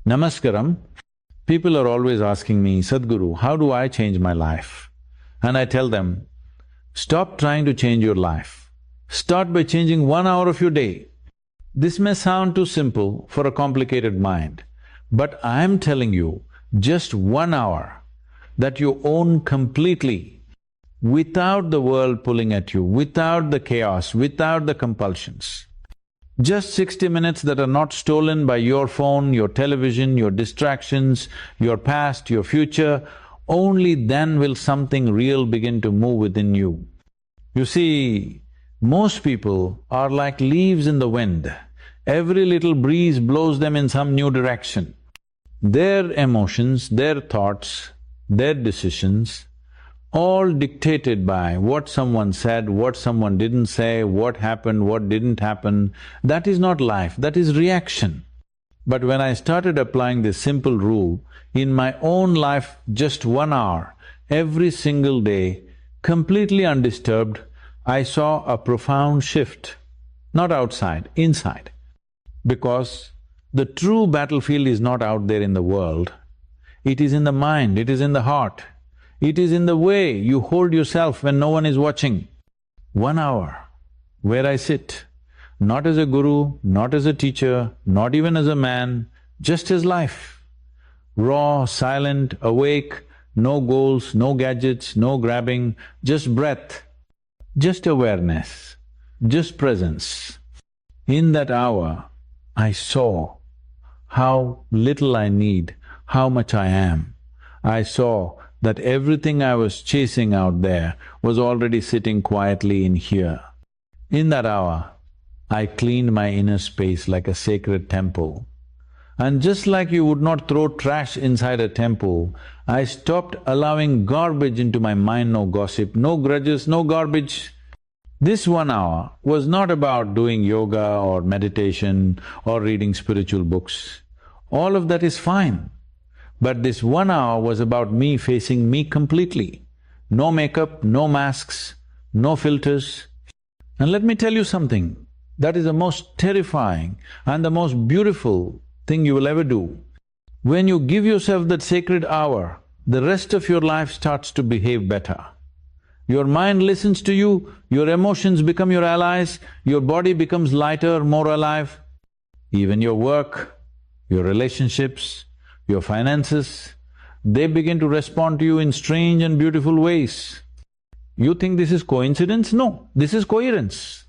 Namaskaram. People are always asking me, Sadhguru, how do I change my life? And I tell them, stop trying to change your life. Start by changing 1 hour of your day. This may sound too simple for a complicated mind, but I am telling you, just 1 hour that you own completely, without the world pulling at you, without the chaos, without the compulsions. Just 60 minutes that are not stolen by your phone, your television, your distractions, your past, your future, only then will something real begin to move within you. You see, most people are like leaves in the wind. Every little breeze blows them in some new direction. Their emotions, their thoughts, their decisions, all dictated by what someone said, what someone didn't say, what happened, what didn't happen, that is not life, that is reaction. But when I started applying this simple rule, in my own life, just 1 hour, every single day, completely undisturbed, I saw a profound shift, not outside, inside. Because the true battlefield is not out there in the world, it is in the mind, it is in the heart. It is in the way you hold yourself when no one is watching. 1 hour, where I sit, not as a guru, not as a teacher, not even as a man, just as life. Raw, silent, awake, no goals, no gadgets, no grabbing, just breath, just awareness, just presence. In that hour, I saw how little I need, how much I am. I saw that everything I was chasing out there was already sitting quietly in here. In that hour, I cleaned my inner space like a sacred temple. And just like you would not throw trash inside a temple, I stopped allowing garbage into my mind, no gossip, no grudges, no garbage. This 1 hour was not about doing yoga or meditation or reading spiritual books. All of that is fine. But this 1 hour was about me facing me completely. No makeup, no masks, no filters. And let me tell you something, that is the most terrifying and the most beautiful thing you will ever do. When you give yourself that sacred hour, the rest of your life starts to behave better. Your mind listens to you, your emotions become your allies, your body becomes lighter, more alive. Even your work, your relationships, your finances, they begin to respond to you in strange and beautiful ways. You think this is coincidence? No, this is coherence.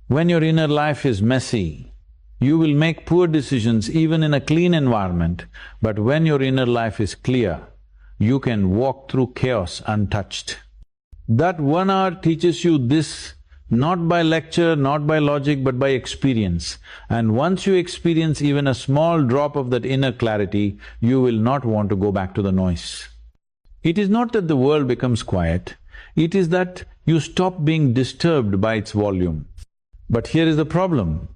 When your inner life is messy, you will make poor decisions even in a clean environment, but when your inner life is clear, you can walk through chaos untouched. That 1 hour teaches you this, not by lecture, not by logic, but by experience. And once you experience even a small drop of that inner clarity, you will not want to go back to the noise. It is not that the world becomes quiet, it is that you stop being disturbed by its volume. But here is the problem,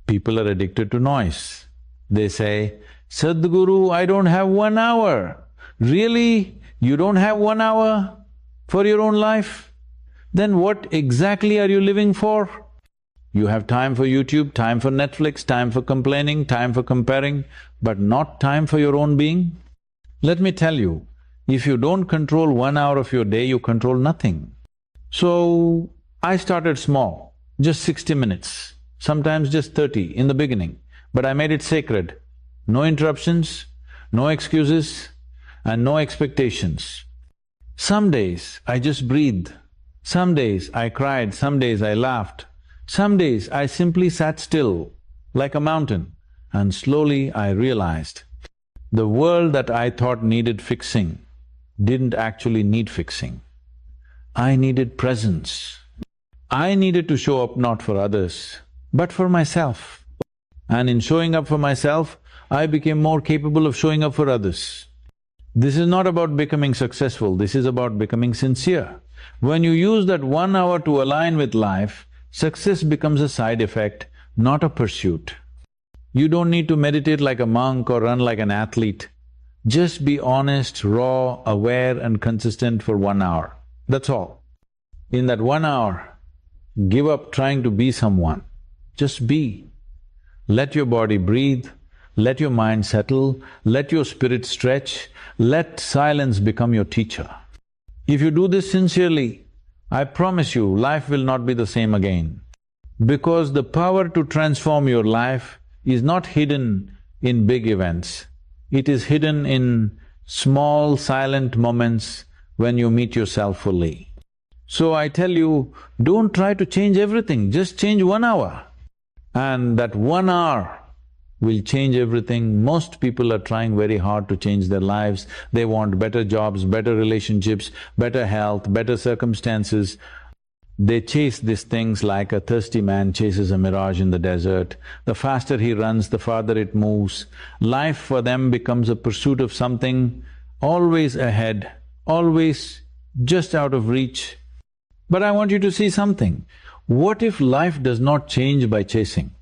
people are addicted to noise. They say, Sadhguru, I don't have 1 hour. Really? You don't have 1 hour for your own life? Then what exactly are you living for? You have time for YouTube, time for Netflix, time for complaining, time for comparing, but not time for your own being? Let me tell you, if you don't control 1 hour of your day, you control nothing. So, I started small, just 60 minutes, sometimes just 30 in the beginning, but I made it sacred. No interruptions, no excuses, and no expectations. Some days I just breathed. Some days I cried, some days I laughed, some days I simply sat still, like a mountain, and slowly I realized the world that I thought needed fixing didn't actually need fixing. I needed presence. I needed to show up not for others, but for myself. And in showing up for myself, I became more capable of showing up for others. This is not about becoming successful, this is about becoming sincere. When you use that 1 hour to align with life, success becomes a side effect, not a pursuit. You don't need to meditate like a monk or run like an athlete. Just be honest, raw, aware and consistent for 1 hour, that's all. In that 1 hour, give up trying to be someone, just be. Let your body breathe, let your mind settle, let your spirit stretch, let silence become your teacher. If you do this sincerely, I promise you, life will not be the same again. Because the power to transform your life is not hidden in big events. It is hidden in small, silent moments when you meet yourself fully. So I tell you, don't try to change everything, just change 1 hour. And that 1 hour will change everything. Most people are trying very hard to change their lives. They want better jobs, better relationships, better health, better circumstances. They chase these things like a thirsty man chases a mirage in the desert. The faster he runs, the farther it moves. Life for them becomes a pursuit of something always ahead, always just out of reach. But I want you to see something. What if life does not change by chasing?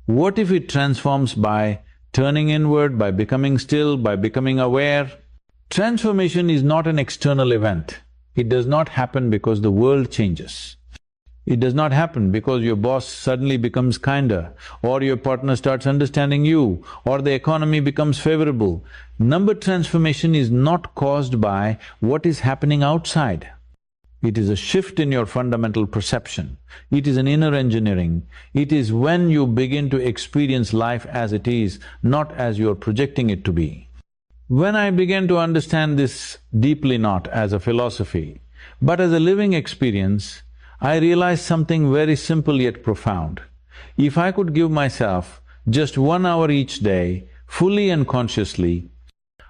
What if it transforms by turning inward, by becoming still, by becoming aware? Transformation is not an external event. It does not happen because the world changes. It does not happen because your boss suddenly becomes kinder, or your partner starts understanding you, or the economy becomes favorable. Number transformation is not caused by what is happening outside. It is a shift in your fundamental perception. It is an inner engineering. It is when you begin to experience life as it is, not as you're projecting it to be. When I began to understand this deeply, not as a philosophy, but as a living experience, I realized something very simple yet profound. If I could give myself just 1 hour each day, fully and consciously,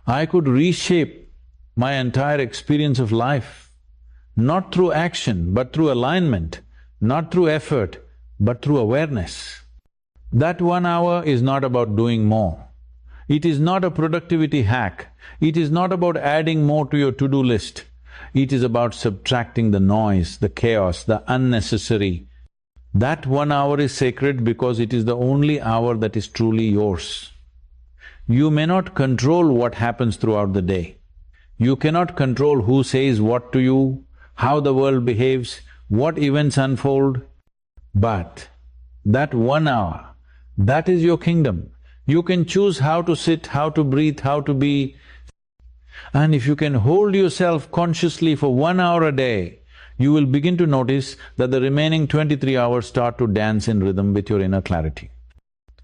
I could reshape my entire experience of life. Not through action, but through alignment, not through effort, but through awareness. That 1 hour is not about doing more. It is not a productivity hack. It is not about adding more to your to-do list. It is about subtracting the noise, the chaos, the unnecessary. That 1 hour is sacred because it is the only hour that is truly yours. You may not control what happens throughout the day. You cannot control who says what to you, how the world behaves, what events unfold. But that 1 hour, that is your kingdom. You can choose how to sit, how to breathe, how to be. And if you can hold yourself consciously for 1 hour a day, you will begin to notice that the remaining 23 hours start to dance in rhythm with your inner clarity.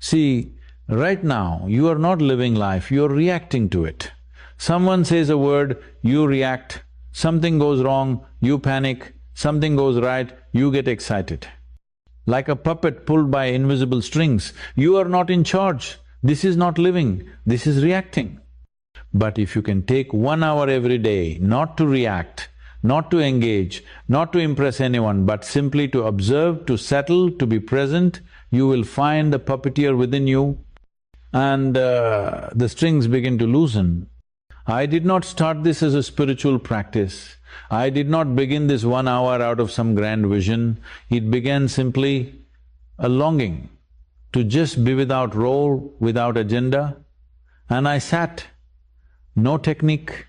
See, right now, you are not living life, you are reacting to it. Someone says a word, you react. Something goes wrong, you panic. Something goes right, you get excited. Like a puppet pulled by invisible strings, you are not in charge. This is not living, this is reacting. But if you can take 1 hour every day, not to react, not to engage, not to impress anyone, but simply to observe, to settle, to be present, you will find the puppeteer within you and the strings begin to loosen. I did not start this as a spiritual practice. I did not begin this 1 hour out of some grand vision. It began simply a longing to just be without role, without agenda. And I sat, no technique,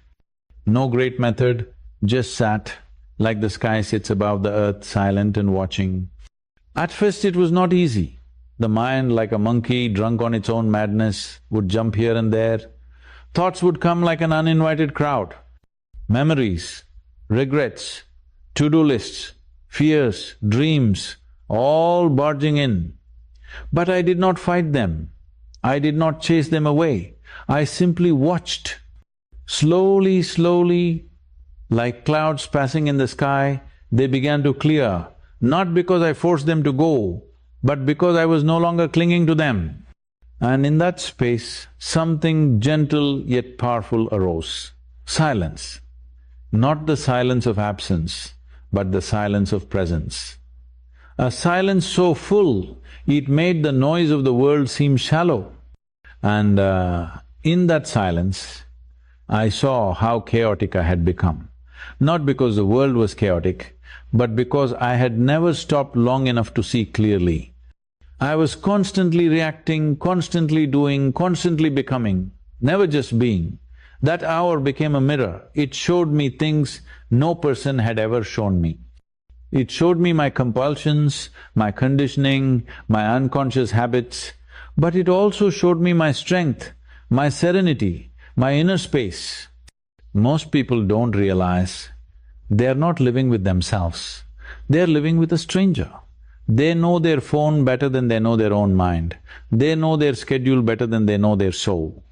no great method, just sat like the sky sits above the earth, silent and watching. At first it was not easy. The mind, like a monkey drunk on its own madness, would jump here and there. Thoughts would come like an uninvited crowd. Memories, regrets, to-do lists, fears, dreams, all barging in. But I did not fight them. I did not chase them away. I simply watched. Slowly, slowly, like clouds passing in the sky, they began to clear, not because I forced them to go, but because I was no longer clinging to them. And in that space, something gentle yet powerful arose. Silence. Not the silence of absence, but the silence of presence. A silence so full, it made the noise of the world seem shallow. And in that silence, I saw how chaotic I had become. Not because the world was chaotic, but because I had never stopped long enough to see clearly. I was constantly reacting, constantly doing, constantly becoming, never just being. That hour became a mirror. It showed me things no person had ever shown me. It showed me my compulsions, my conditioning, my unconscious habits. but it also showed me my strength, my serenity, my inner space. Most people don't realize they're not living with themselves, they're living with a stranger. They know their phone better than they know their own mind. They know their schedule better than they know their soul.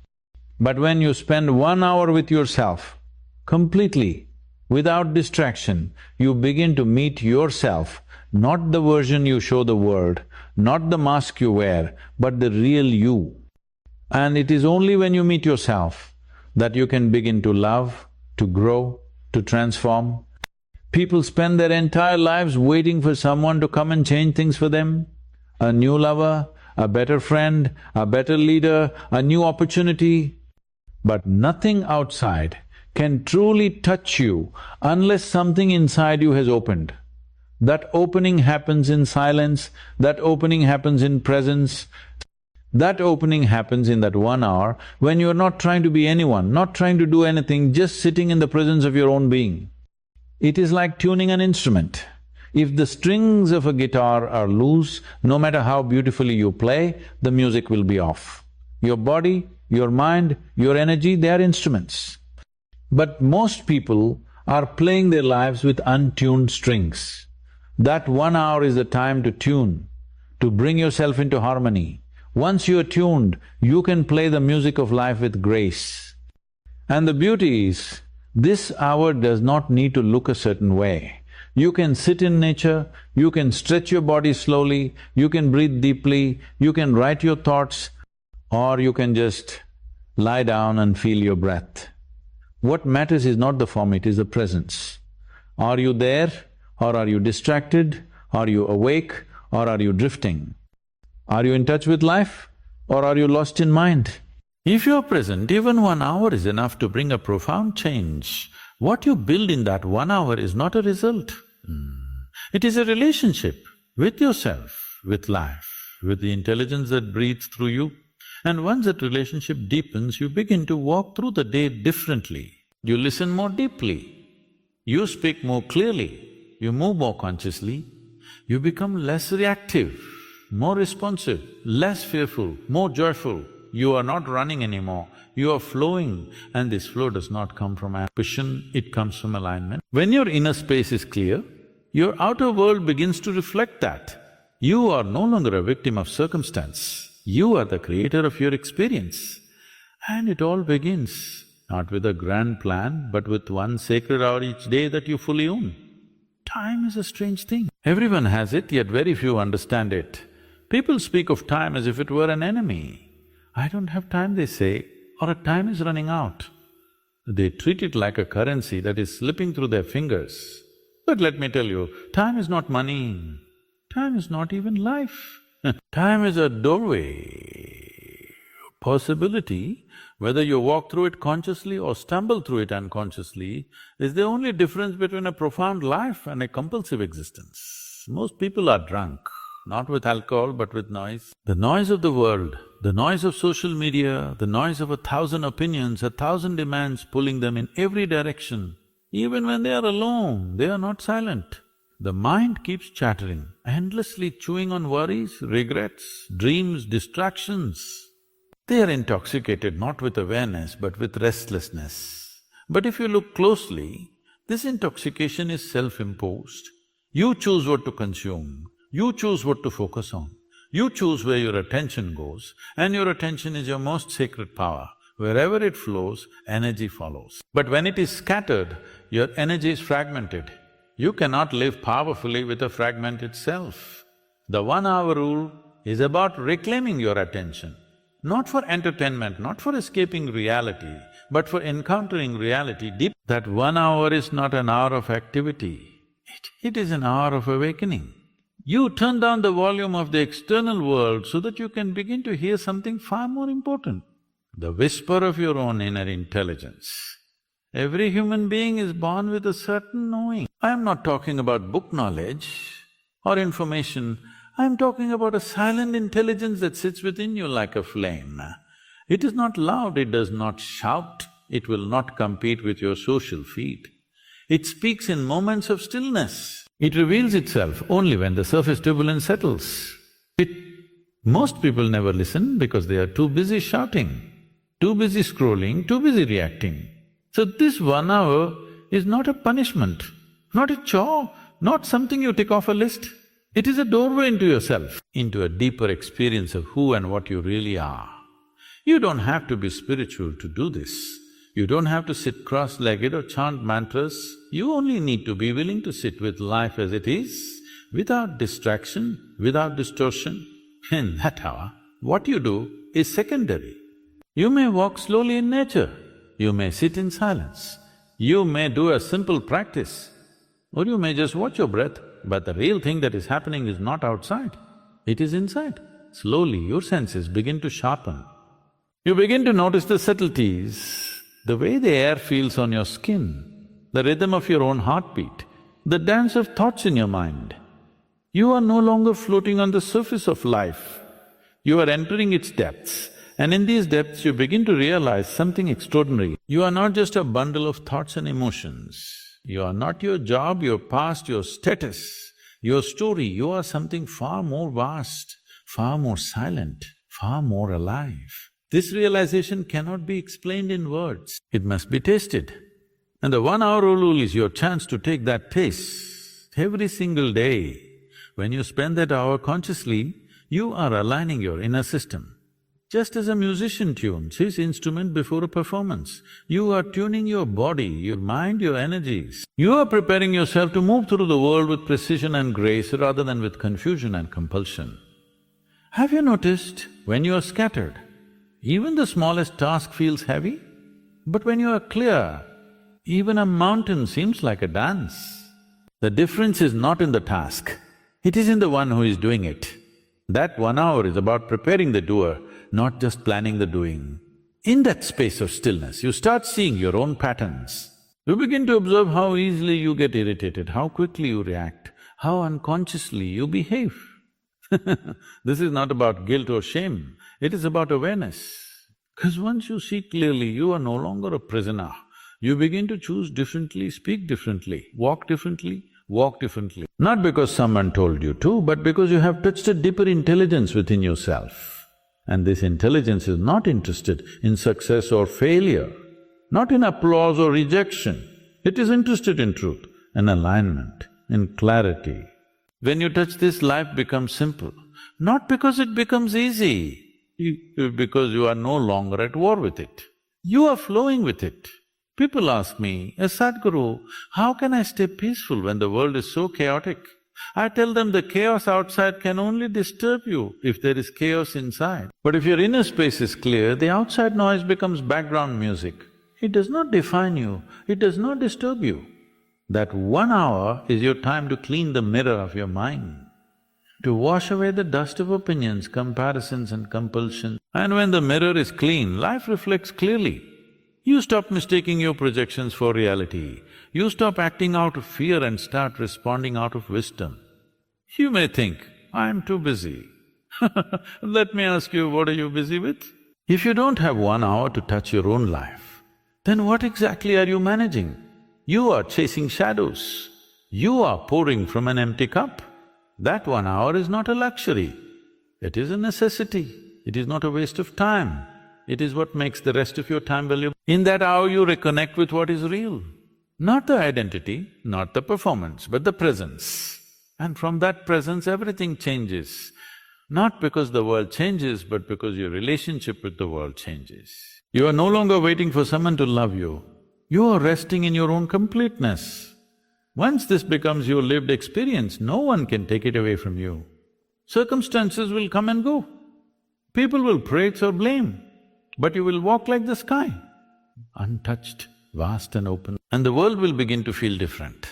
But when you spend 1 hour with yourself, completely, without distraction, you begin to meet yourself, not the version you show the world, not the mask you wear, but the real you. And it is only when you meet yourself that you can begin to love, to grow, to transform. People spend their entire lives waiting for someone to come and change things for them. A new lover, a better friend, a better leader, a new opportunity. But nothing outside can truly touch you unless something inside you has opened. That opening happens in silence, that opening happens in presence. That opening happens in that 1 hour when you're not trying to be anyone, not trying to do anything, just sitting in the presence of your own being. It is like tuning an instrument. If the strings of a guitar are loose, no matter how beautifully you play, the music will be off. Your body, your mind, your energy, they are instruments. But most people are playing their lives with untuned strings. That 1 hour is the time to tune, to bring yourself into harmony. Once you're tuned, you can play the music of life with grace. And the beauty is, this hour does not need to look a certain way. You can sit in nature, you can stretch your body slowly, you can breathe deeply, you can write your thoughts, or you can just lie down and feel your breath. What matters is not the form, it is the presence. Are you there, or are you distracted? Are you awake, or are you drifting? Are you in touch with life, or are you lost in mind? If you're present, even 1 hour is enough to bring a profound change. What you build in that 1 hour is not a result. It is a relationship with yourself, with life, with the intelligence that breathes through you. And once that relationship deepens, you begin to walk through the day differently. You listen more deeply, you speak more clearly, you move more consciously, you become less reactive, more responsive, less fearful, more joyful. You are not running anymore, you are flowing, and this flow does not come from ambition, it comes from alignment. When your inner space is clear, your outer world begins to reflect that. You are no longer a victim of circumstance, you are the creator of your experience. And it all begins not with a grand plan, but with one sacred hour each day that you fully own. Time is a strange thing. Everyone has it, yet very few understand it. People speak of time as if it were an enemy. I don't have time, they say, or a time is running out. They treat it like a currency that is slipping through their fingers. But let me tell you, time is not money, time is not even life. Time is a doorway, possibility. Whether you walk through it consciously or stumble through it unconsciously is the only difference between a profound life and a compulsive existence. Most people are drunk, not with alcohol but with noise. The noise of the world, the noise of social media, the noise of 1,000 opinions, 1,000 demands pulling them in every direction. Even when they are alone, they are not silent. The mind keeps chattering, endlessly chewing on worries, regrets, dreams, distractions. They are intoxicated not with awareness but with restlessness. But if you look closely, this intoxication is self-imposed. You choose what to consume, you choose what to focus on, you choose where your attention goes, and your attention is your most sacred power. Wherever it flows, energy follows. But when it is scattered, your energy is fragmented. You cannot live powerfully with a fragmented self. The 1 hour rule is about reclaiming your attention, not for entertainment, not for escaping reality, but for encountering reality deep. That 1 hour is not an hour of activity, it is an hour of awakening. You turn down the volume of the external world so that you can begin to hear something far more important, the whisper of your own inner intelligence. Every human being is born with a certain knowing. I am not talking about book knowledge or information, I am talking about a silent intelligence that sits within you like a flame. It is not loud, it does not shout, it will not compete with your social feed. It speaks in moments of stillness. It reveals itself only when the surface turbulence settles. It Most people never listen because they are too busy shouting, too busy scrolling, too busy reacting. So this 1 hour is not a punishment, not a chore, not something you tick off a list. It is a doorway into yourself, into a deeper experience of who and what you really are. You don't have to be spiritual to do this. You don't have to sit cross-legged or chant mantras. You only need to be willing to sit with life as it is, without distraction, without distortion. In that hour, what you do is secondary. You may walk slowly in nature, you may sit in silence, you may do a simple practice, or you may just watch your breath, but the real thing that is happening is not outside, it is inside. Slowly, your senses begin to sharpen. You begin to notice the subtleties, the way the air feels on your skin, the rhythm of your own heartbeat, the dance of thoughts in your mind. You are no longer floating on the surface of life, you are entering its depths, and in these depths you begin to realize something extraordinary. You are not just a bundle of thoughts and emotions, you are not your job, your past, your status, your story, you are something far more vast, far more silent, far more alive. This realization cannot be explained in words, it must be tasted. And the 1 hour rule is your chance to take that taste every single day. When you spend that hour consciously, you are aligning your inner system. Just as a musician tunes his instrument before a performance, you are tuning your body, your mind, your energies. You are preparing yourself to move through the world with precision and grace rather than with confusion and compulsion. Have you noticed, when you are scattered, even the smallest task feels heavy? But when you are clear, even a mountain seems like a dance. The difference is not in the task, it is in the one who is doing it. That 1 hour is about preparing the doer, not just planning the doing. In that space of stillness, you start seeing your own patterns. You begin to observe how easily you get irritated, how quickly you react, how unconsciously you behave. This is not about guilt or shame, it is about awareness. Because once you see clearly, you are no longer a prisoner. You begin to choose differently, speak differently, walk differently, walk differently. Not because someone told you to, but because you have touched a deeper intelligence within yourself. And this intelligence is not interested in success or failure, not in applause or rejection. It is interested in truth, in alignment, in clarity. When you touch this, life becomes simple, not because it becomes easy, because you are no longer at war with it. You are flowing with it. People ask me, as Sadhguru, how can I stay peaceful when the world is so chaotic? I tell them the chaos outside can only disturb you if there is chaos inside. But if your inner space is clear, the outside noise becomes background music. It does not define you, it does not disturb you. That 1 hour is your time to clean the mirror of your mind, to wash away the dust of opinions, comparisons and compulsions. And when the mirror is clean, life reflects clearly. You stop mistaking your projections for reality. You stop acting out of fear and start responding out of wisdom. You may think, I'm too busy. Let me ask you, what are you busy with? If you don't have 1 hour to touch your own life, then what exactly are you managing? You are chasing shadows. You are pouring from an empty cup. That 1 hour is not a luxury, it is a necessity, it is not a waste of time. It is what makes the rest of your time valuable. In that hour, you reconnect with what is real. Not the identity, not the performance, but the presence. And from that presence, everything changes. Not because the world changes, but because your relationship with the world changes. You are no longer waiting for someone to love you. You are resting in your own completeness. Once this becomes your lived experience, no one can take it away from you. Circumstances will come and go. People will praise or blame, but you will walk like the sky, untouched, vast and open. And the world will begin to feel different,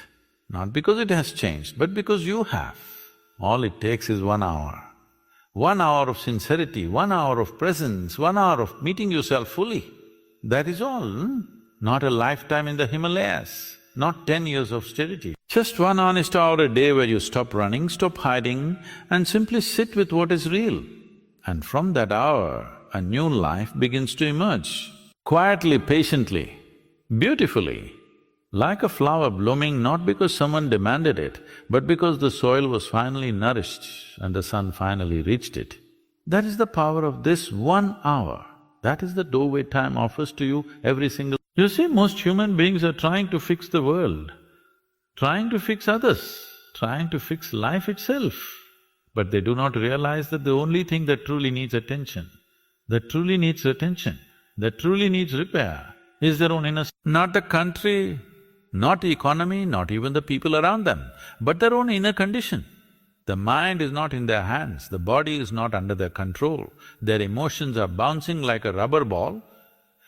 not because it has changed, but because you have. All it takes is 1 hour. 1 hour of sincerity, 1 hour of presence, 1 hour of meeting yourself fully. That is all, Not a lifetime in the Himalayas, not 10 years of austerity. Just 1 honest hour a day where you stop running, stop hiding and simply sit with what is real. And from that hour, a new life begins to emerge, quietly, patiently, beautifully, like a flower blooming not because someone demanded it, but because the soil was finally nourished and the sun finally reached it. That is the power of this 1 hour. That is the doorway time offers to you every single… You see, most human beings are trying to fix the world, trying to fix others, trying to fix life itself. But they do not realize that the only thing that truly needs attention, that truly needs attention, that truly needs repair is their own inner… Not the country, not the economy, not even the people around them, but their own inner condition. The mind is not in their hands, the body is not under their control, their emotions are bouncing like a rubber ball,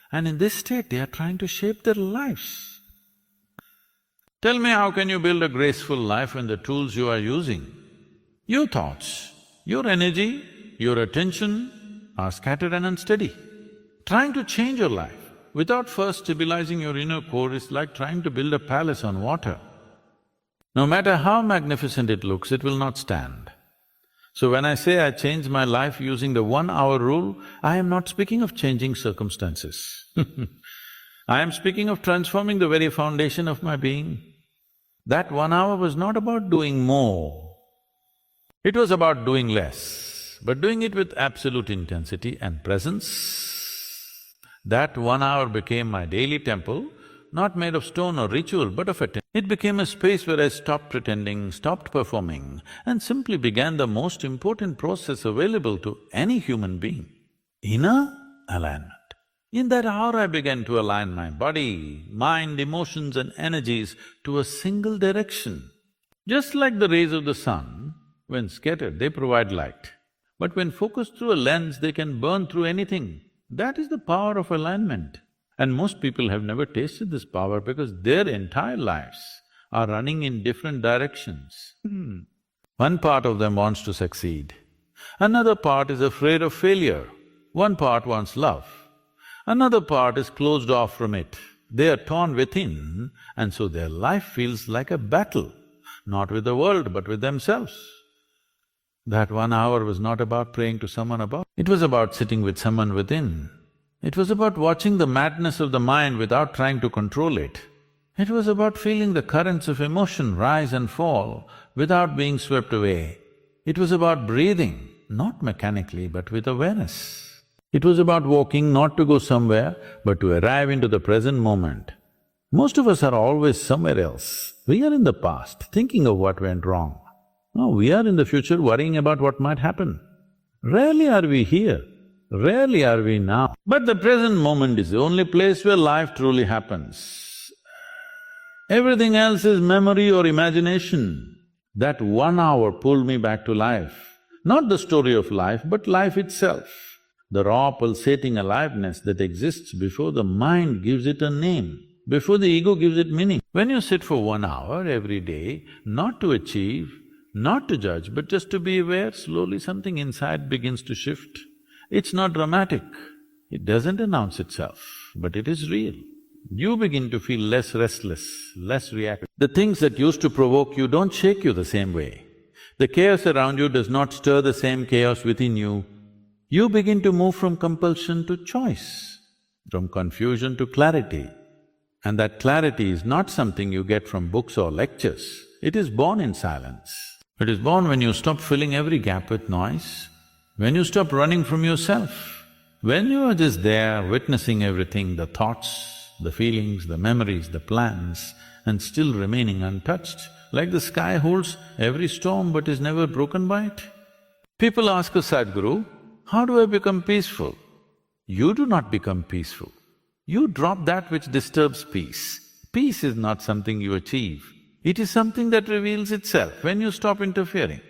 and in this state they are trying to shape their lives. Tell me, how can you build a graceful life when the tools you are using, your thoughts, your energy, your attention are scattered and unsteady? Trying to change your life without first stabilizing your inner core is like trying to build a palace on water. No matter how magnificent it looks, it will not stand. So when I say I changed my life using the 1 hour rule, I am not speaking of changing circumstances. I am speaking of transforming the very foundation of my being. That 1 hour was not about doing more, it was about doing less, but doing it with absolute intensity and presence. That 1 hour became my daily temple, not made of stone or ritual, but of attention. It became a space where I stopped pretending, stopped performing, and simply began the most important process available to any human being: inner alignment. In that hour, I began to align my body, mind, emotions and energies to a single direction. Just like the rays of the sun, when scattered, they provide light. But when focused through a lens, they can burn through anything. That is the power of alignment. And most people have never tasted this power because their entire lives are running in different directions. One part of them wants to succeed, another part is afraid of failure, one part wants love, another part is closed off from it. They are torn within, and so their life feels like a battle, not with the world but with themselves. That 1 hour was not about praying to someone above, it was about sitting with someone within. It was about watching the madness of the mind without trying to control it. It was about feeling the currents of emotion rise and fall without being swept away. It was about breathing, not mechanically but with awareness. It was about walking not to go somewhere, but to arrive into the present moment. Most of us are always somewhere else. We are in the past, thinking of what went wrong. No, we are in the future worrying about what might happen. Rarely are we here, rarely are we now. But the present moment is the only place where life truly happens. Everything else is memory or imagination. That 1 hour pulled me back to life. Not the story of life, but life itself. The raw pulsating aliveness that exists before the mind gives it a name, before the ego gives it meaning. When you sit for 1 hour every day, not to achieve, not to judge, but just to be aware, slowly something inside begins to shift. It's not dramatic, it doesn't announce itself, but it is real. You begin to feel less restless, less reactive. The things that used to provoke you don't shake you the same way. The chaos around you does not stir the same chaos within you. You begin to move from compulsion to choice, from confusion to clarity. And that clarity is not something you get from books or lectures, it is born in silence. It is born when you stop filling every gap with noise, when you stop running from yourself, when you are just there witnessing everything, the thoughts, the feelings, the memories, the plans, and still remaining untouched, like the sky holds every storm but is never broken by it. People ask a Sadhguru, how do I become peaceful? You do not become peaceful, you drop that which disturbs peace. Peace is not something you achieve, it is something that reveals itself when you stop interfering.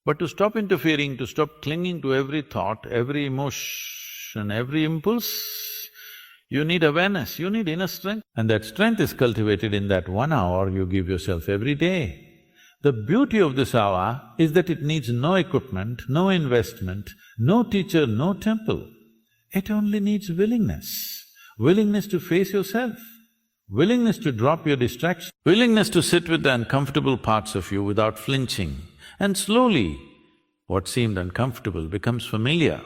But to stop interfering, to stop clinging to every thought, every emotion, every impulse, you need awareness, you need inner strength. And that strength is cultivated in that 1 hour you give yourself every day. The beauty of this hour is that it needs no equipment, no investment, no teacher, no temple. It only needs willingness, willingness to face yourself, willingness to drop your distraction, willingness to sit with the uncomfortable parts of you without flinching. And slowly, what seemed uncomfortable becomes familiar.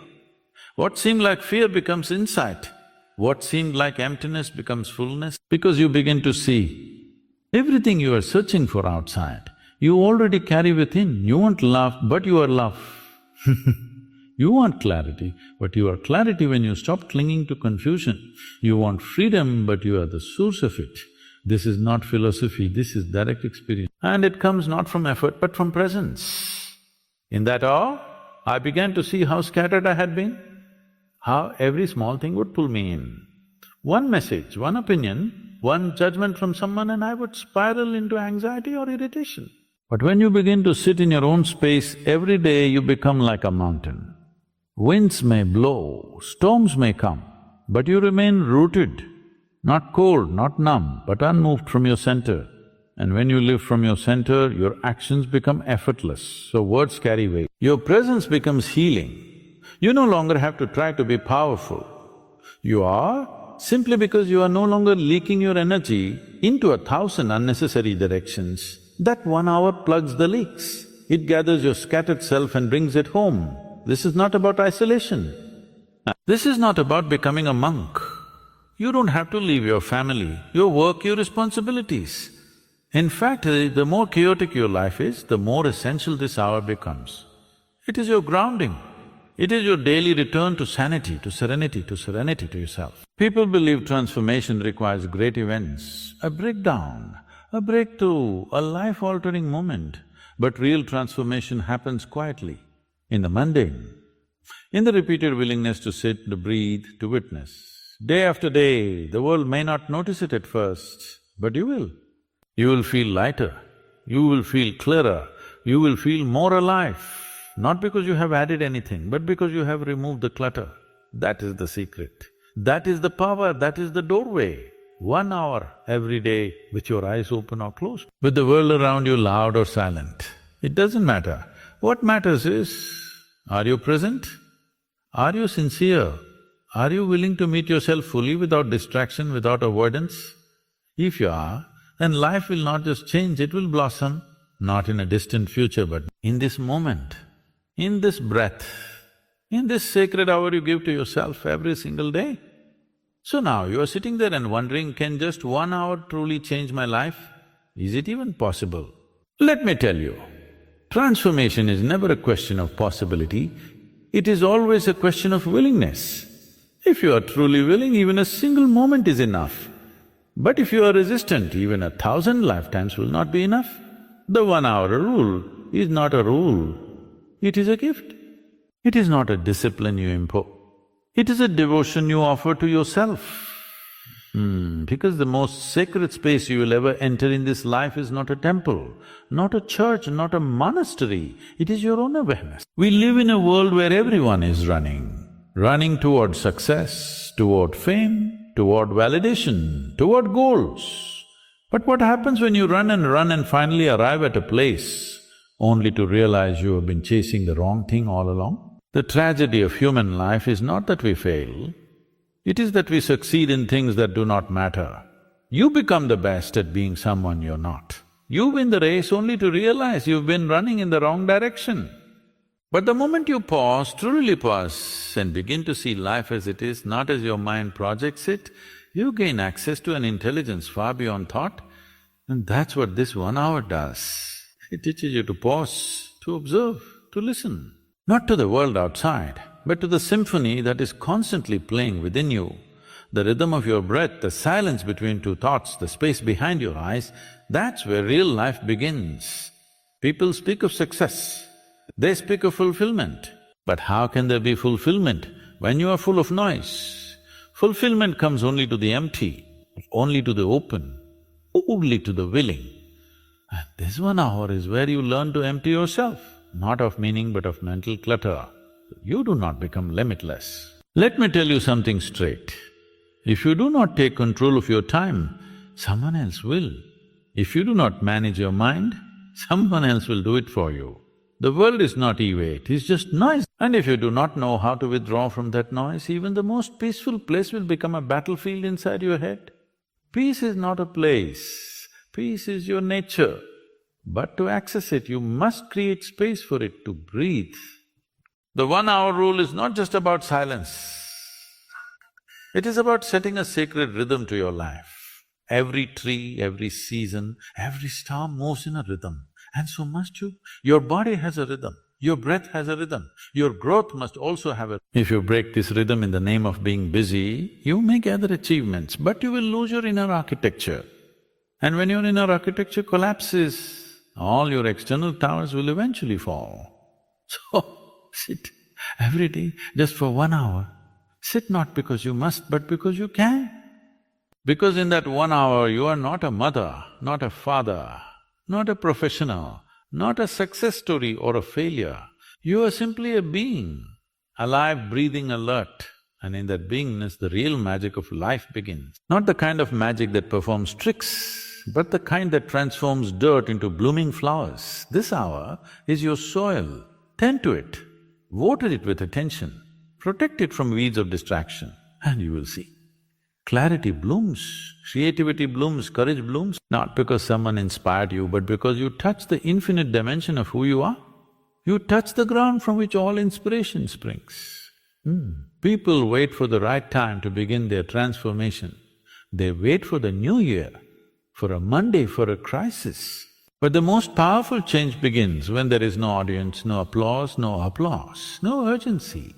What seemed like fear becomes insight. What seemed like emptiness becomes fullness, because you begin to see everything you are searching for outside, you already carry within. You want love, but you are love. You want clarity, but you are clarity when you stop clinging to confusion. You want freedom, but you are the source of it. This is not philosophy, this is direct experience. And it comes not from effort, but from presence. In that awe, I began to see how scattered I had been, how every small thing would pull me in. One message, one opinion, one judgment from someone and I would spiral into anxiety or irritation. But when you begin to sit in your own space, every day you become like a mountain. Winds may blow, storms may come, but you remain rooted, not cold, not numb, but unmoved from your center. And when you live from your center, your actions become effortless, so words carry weight. Your presence becomes healing. You no longer have to try to be powerful. You are, simply because you are no longer leaking your energy into 1,000 unnecessary directions. That 1 hour plugs the leaks. It gathers your scattered self and brings it home. This is not about isolation. This is not about becoming a monk. You don't have to leave your family, your work, your responsibilities. In fact, the more chaotic your life is, the more essential this hour becomes. It is your grounding. It is your daily return to sanity, to serenity to yourself. People believe transformation requires great events, a breakdown, a breakthrough, a life-altering moment. But real transformation happens quietly, in the mundane, in the repeated willingness to sit, to breathe, to witness. Day after day, the world may not notice it at first, but you will. You will feel lighter, you will feel clearer, you will feel more alive, not because you have added anything, but because you have removed the clutter. That is the secret. That is the power, that is the doorway. 1 hour every day with your eyes open or closed. With the world around you loud or silent, it doesn't matter. What matters is, are you present? Are you sincere? Are you willing to meet yourself fully without distraction, without avoidance? If you are, then life will not just change, it will blossom, not in a distant future, but in this moment, in this breath, in this sacred hour you give to yourself every single day. So now you are sitting there and wondering, can just 1 hour truly change my life? Is it even possible? Let me tell you, transformation is never a question of possibility, it is always a question of willingness. If you are truly willing, even a single moment is enough. But if you are resistant, even 1,000 lifetimes will not be enough. The 1 hour rule is not a rule, it is a gift. It is not a discipline you impose. It is a devotion you offer to yourself. Because the most sacred space you will ever enter in this life is not a temple, not a church, not a monastery, it is your own awareness. We live in a world where everyone is running toward success, toward fame, toward validation, toward goals. But what happens when you run and finally arrive at a place only to realize you have been chasing the wrong thing all along? The tragedy of human life is not that we fail, it is that we succeed in things that do not matter. You become the best at being someone you're not. You win the race only to realize you've been running in the wrong direction. But the moment you pause, truly pause, and begin to see life as it is, not as your mind projects it, you gain access to an intelligence far beyond thought, and that's what this 1 hour does. It teaches you to pause, to observe, to listen. Not to the world outside, but to the symphony that is constantly playing within you. The rhythm of your breath, the silence between two thoughts, the space behind your eyes, that's where real life begins. People speak of success, they speak of fulfillment. But how can there be fulfillment when you are full of noise? Fulfillment comes only to the empty, only to the open, only to the willing. And this 1 hour is where you learn to empty yourself, not of meaning but of mental clutter. You do not become limitless. Let me tell you something straight. If you do not take control of your time, someone else will. If you do not manage your mind, someone else will do it for you. The world is not E-way, it is just noise. And if you do not know how to withdraw from that noise, even the most peaceful place will become a battlefield inside your head. Peace is not a place, peace is your nature. But to access it, you must create space for it to breathe. The 1 hour rule is not just about silence. It is about setting a sacred rhythm to your life. Every tree, every season, every star moves in a rhythm, and so must you. Your body has a rhythm. Your breath has a rhythm. Your growth must also have a… If you break this rhythm in the name of being busy, you may gather achievements, but you will lose your inner architecture. And when your inner architecture collapses, all your external towers will eventually fall. So, sit every day just for 1 hour. Sit not because you must, but because you can. Because in that 1 hour, you are not a mother, not a father, not a professional, not a success story or a failure. You are simply a being, alive, breathing, alert. And in that beingness, the real magic of life begins. Not the kind of magic that performs tricks, but the kind that transforms dirt into blooming flowers. This hour is your soil. Tend to it, water it with attention, protect it from weeds of distraction, and you will see. Clarity blooms, creativity blooms, courage blooms, not because someone inspired you, but because you touch the infinite dimension of who you are. You touch the ground from which all inspiration springs. People wait for the right time to begin their transformation. They wait for the new year, for a Monday, for a crisis. But the most powerful change begins when there is no audience, no applause, no urgency.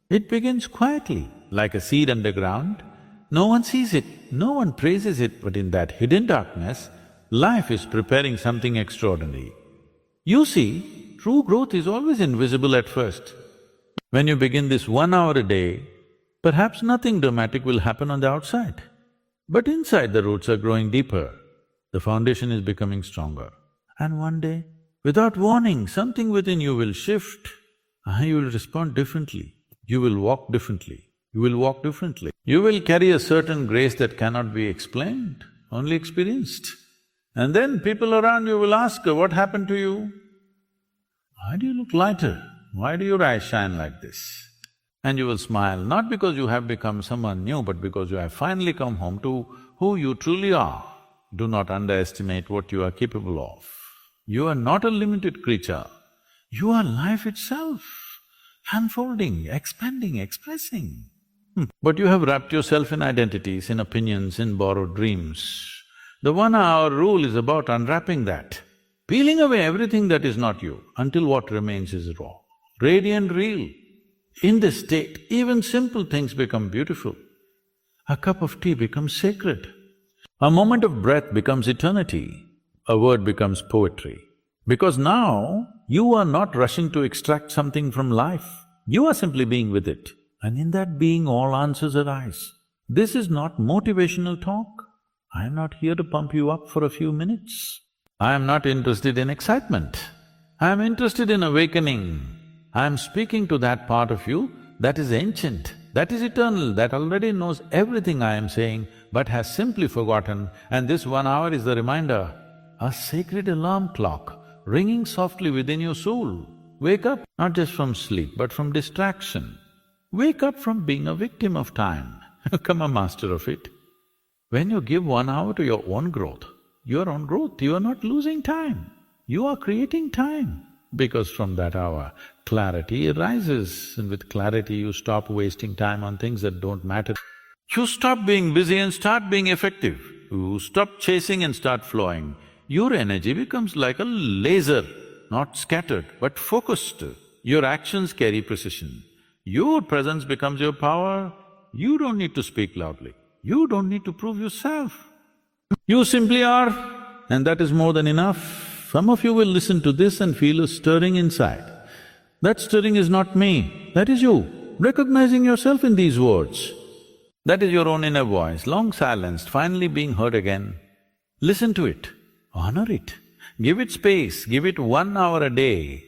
It begins quietly, like a seed underground. No one sees it, no one praises it, but in that hidden darkness, life is preparing something extraordinary. You see, true growth is always invisible at first. When you begin this 1 hour a day, perhaps nothing dramatic will happen on the outside. But inside the roots are growing deeper, the foundation is becoming stronger. And one day, without warning, something within you will shift, and you will respond differently. You will walk differently. You will walk differently. You will carry a certain grace that cannot be explained, only experienced. And then people around you will ask, what happened to you? Why do you look lighter? Why do your eyes shine like this? And you will smile, not because you have become someone new, but because you have finally come home to who you truly are. Do not underestimate what you are capable of. You are not a limited creature. You are life itself, unfolding, expanding, expressing. But you have wrapped yourself in identities, in opinions, in borrowed dreams. The 1 hour rule is about unwrapping that, peeling away everything that is not you until what remains is raw, radiant, real. In this state, even simple things become beautiful. A cup of tea becomes sacred. A moment of breath becomes eternity. A word becomes poetry. Because now, you are not rushing to extract something from life, you are simply being with it. And in that being, all answers arise. This is not motivational talk. I am not here to pump you up for a few minutes. I am not interested in excitement. I am interested in awakening. I am speaking to that part of you that is ancient, that is eternal, that already knows everything I am saying, but has simply forgotten, and this 1 hour is the reminder, a sacred alarm clock ringing softly within your soul. Wake up, not just from sleep, but from distraction. Wake up from being a victim of time, become a master of it. When you give 1 hour to your own growth, you are not losing time, you are creating time. Because from that hour, clarity arises, and with clarity you stop wasting time on things that don't matter. You stop being busy and start being effective. You stop chasing and start flowing. Your energy becomes like a laser, not scattered, but focused. Your actions carry precision. Your presence becomes your power. You don't need to speak loudly. You don't need to prove yourself. You simply are, and that is more than enough. Some of you will listen to this and feel a stirring inside. That stirring is not me, that is you, recognizing yourself in these words. That is your own inner voice, long silenced, finally being heard again. Listen to it, honor it, give it space, give it 1 hour a day.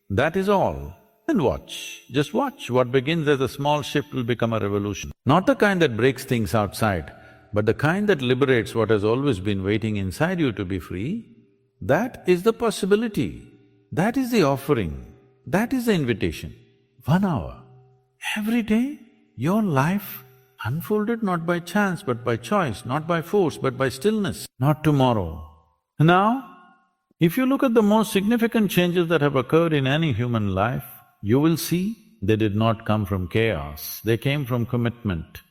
That is all. And watch, just watch. What begins as a small shift will become a revolution. Not the kind that breaks things outside, but the kind that liberates what has always been waiting inside you to be free. That is the possibility, that is the offering, that is the invitation. 1 hour, every day, your life unfolded not by chance but by choice, not by force but by stillness, not tomorrow. Now, if you look at the most significant changes that have occurred in any human life, you will see they did not come from chaos, they came from commitment.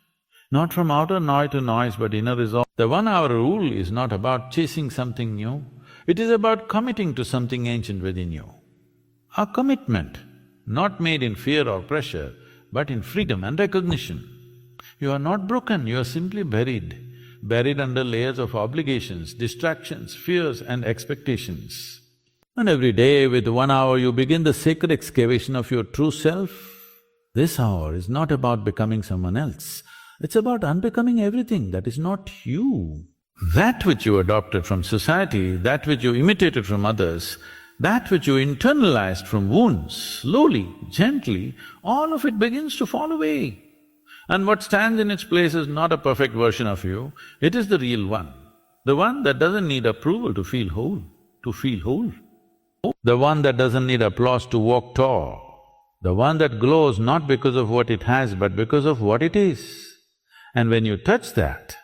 Not from outer noise to noise, but inner resolve. The 1 hour rule is not about chasing something new, it is about committing to something ancient within you. a commitment, not made in fear or pressure, but in freedom and recognition. You are not broken, you are simply buried under layers of obligations, distractions, fears and expectations. And every day with 1 hour you begin the sacred excavation of your true self. This hour is not about becoming someone else, it's about unbecoming everything that is not you. That which you adopted from society, that which you imitated from others, that which you internalized from wounds, slowly, gently, all of it begins to fall away. And what stands in its place is not a perfect version of you, it is the real one. The one that doesn't need approval to feel whole, The one that doesn't need applause to walk tall. The one that glows not because of what it has, but because of what it is. And when you touch that,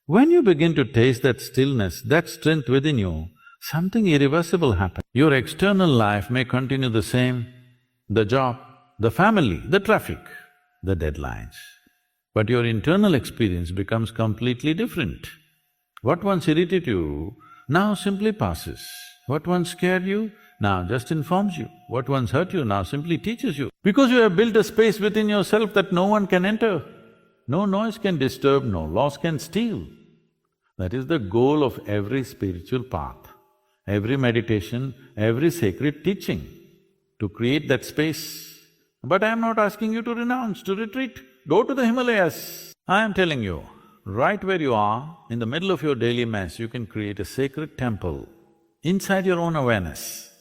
when you begin to taste that stillness, that strength within you, something irreversible happens. Your external life may continue the same, the job, the family, the traffic, the deadlines. But your internal experience becomes completely different. What once irritated you now simply passes. What once scared you now just informs you. What once hurt you now simply teaches you. Because you have built a space within yourself that no one can enter. No noise can disturb, no loss can steal. That is the goal of every spiritual path, every meditation, every sacred teaching, to create that space. But I am not asking you to renounce, to retreat. Go to the Himalayas. I am telling you, right where you are, in the middle of your daily mess, you can create a sacred temple inside your own awareness.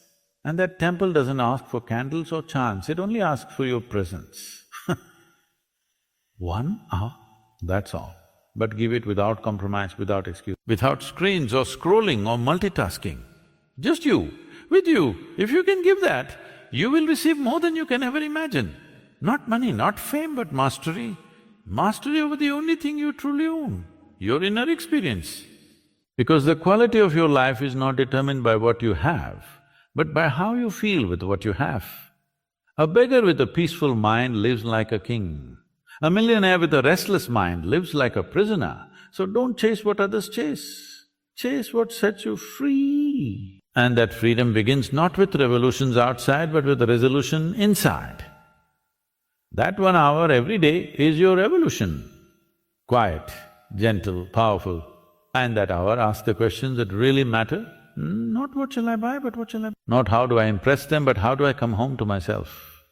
And that temple doesn't ask for candles or chants, it only asks for your presence. 1 hour, that's all. But give it without compromise, without excuse, without screens or scrolling or multitasking. Just you, with you. If you can give that, you will receive more than you can ever imagine. Not money, not fame, but mastery. Mastery over the only thing you truly own, your inner experience. Because the quality of your life is not determined by what you have, but by how you feel with what you have. A beggar with a peaceful mind lives like a king. A millionaire with a restless mind lives like a prisoner. So don't chase what others chase, chase what sets you free. And that freedom begins not with revolutions outside, but with a resolution inside. That 1 hour every day is your revolution. Quiet, gentle, powerful. And that hour ask the questions that really matter. Not what shall I buy, but what shall I… Not how do I impress them, but how do I come home to myself?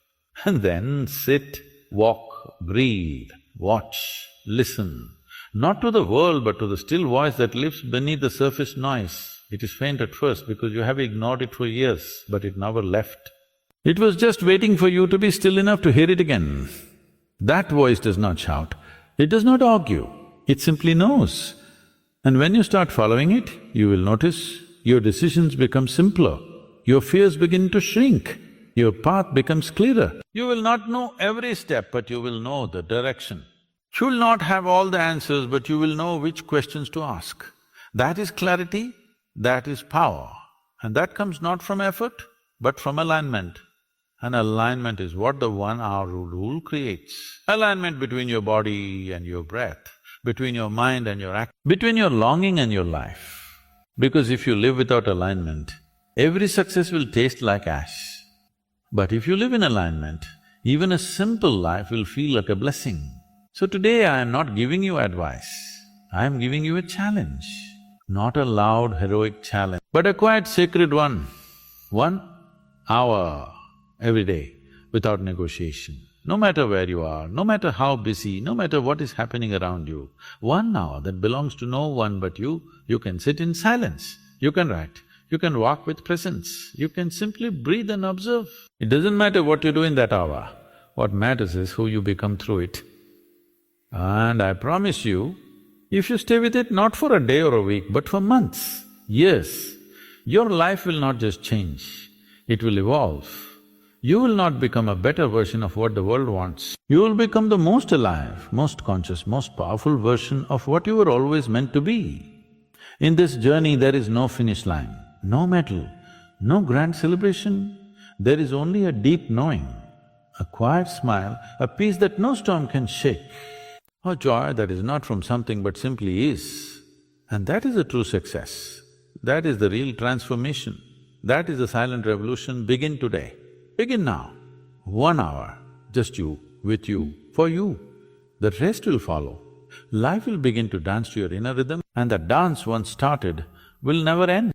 And then sit, walk, breathe, watch, listen, not to the world but to the still voice that lives beneath the surface noise. It is faint at first because you have ignored it for years, but it never left. It was just waiting for you to be still enough to hear it again. That voice does not shout, it does not argue, it simply knows. And when you start following it, you will notice your decisions become simpler, your fears begin to shrink, your path becomes clearer. You will not know every step, but you will know the direction. You will not have all the answers, but you will know which questions to ask. That is clarity, that is power. And that comes not from effort, but from alignment. And alignment is what the 1 hour rule creates. Alignment between your body and your breath, between your mind and your act, between your longing and your life. Because if you live without alignment, every success will taste like ash. But if you live in alignment, even a simple life will feel like a blessing. So today I am not giving you advice, I am giving you a challenge. Not a loud, heroic challenge, but a quiet, sacred one. 1 hour every day, without negotiation. No matter where you are, no matter how busy, no matter what is happening around you, 1 hour that belongs to no one but you can sit in silence, you can write, you can walk with presence, you can simply breathe and observe. It doesn't matter what you do in that hour, what matters is who you become through it. And I promise you, if you stay with it not for a day or a week, but for months, years, your life will not just change, it will evolve. You will not become a better version of what the world wants. You will become the most alive, most conscious, most powerful version of what you were always meant to be. In this journey, there is no finish line, no medal, no grand celebration. There is only a deep knowing, a quiet smile, a peace that no storm can shake, a joy that is not from something but simply is. And that is the true success. That is the real transformation. That is the silent revolution. Begin today. Begin now. 1 hour, just you, with you, for you. The rest will follow. Life will begin to dance to your inner rhythm, and the dance once started will never end.